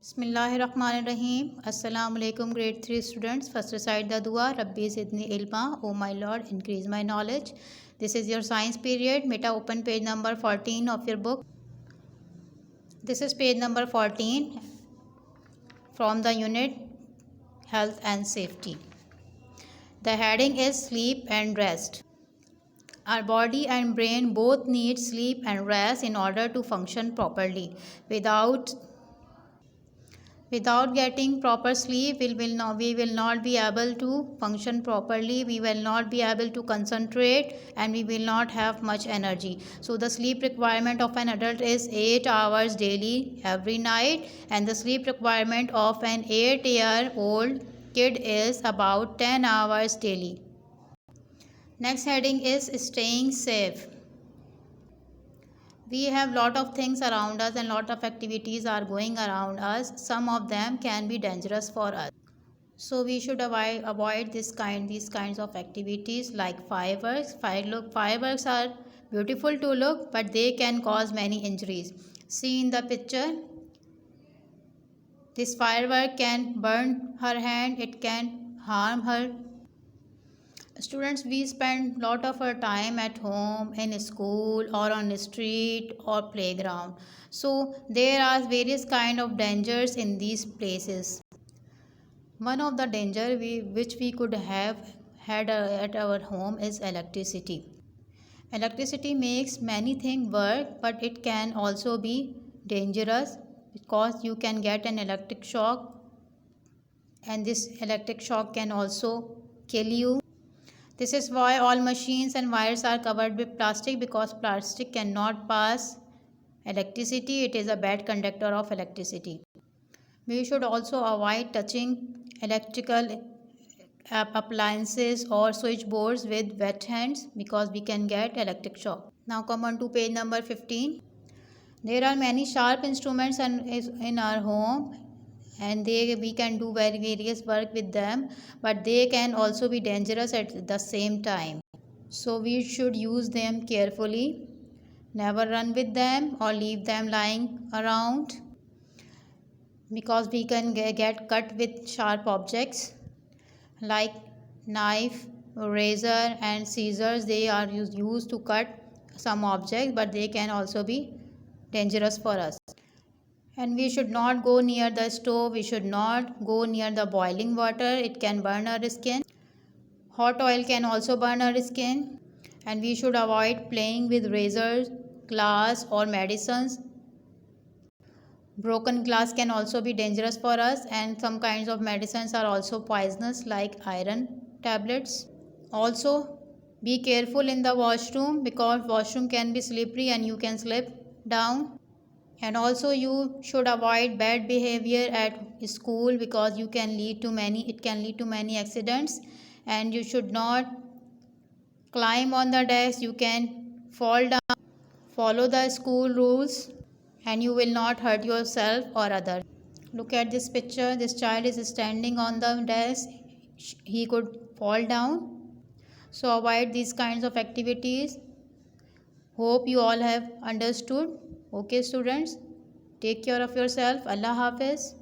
Bismillahirrahmanirrahim. Assalamu alaikum grade 3 students. First recite the dua. Rabbi zidni ilma. Oh my Lord, increase my knowledge. This is your science period. Meta, open page number 14 of your book. This is page number 14 from the unit Health and Safety. The heading is sleep and rest. Our body and brain both need sleep and rest in order to function properly. Without getting proper sleep, we will not be able to function properly, we will not be able to concentrate, and we will not have much energy. So the sleep requirement of an adult is 8 hours daily every night, and the sleep requirement of an 8-year-old kid is about 10 hours daily. Next heading is staying safe. We have lot of things around us and lot of activities are going around us. Some of them can be dangerous for us. So we should avoid these kinds of activities like fireworks. Fireworks are beautiful to look, but they can cause many injuries. See in the picture, this firework can burn her hand, it can harm her. Students, we spend lot of our time at home, in school, or on the street or playground. So there are various kind of dangers in these places. One of the danger which we could have had at our home is electricity. Electricity makes many things work, but it can also be dangerous because you can get an electric shock, and this electric shock can also kill you. This is why all machines and wires are covered with plastic, because plastic cannot pass electricity. It is a bad conductor of electricity. We should also avoid touching electrical appliances or switchboards with wet hands, because we can get electric shock. Now come on to page number 15. There are many sharp instruments in our home, and we can do various work with them, but they can also be dangerous at the same time. So we should use them carefully. Never run with them or leave them lying around, because we can get cut with sharp objects like knife, razor and scissors. They are used to cut some objects, but they can also be dangerous for us. And we should not go near the stove. We should not go near the boiling water. It can burn our skin. Hot oil can also burn our skin. And we should avoid playing with razors, glass or medicines. Broken glass can also be dangerous for us, and some kinds of medicines are also poisonous like iron tablets. Also, be careful in the washroom, because washroom can be slippery and you can slip down. And also you should avoid bad behavior at school, because it can lead to many accidents. And you should not climb on the desk, you can fall down. Follow the school rules and you will not hurt yourself or others. Look at this picture. This child is standing on the desk. He could fall down. So avoid these kinds of activities. Hope you all have understood. Okay students, take care of yourself. Allah Hafiz.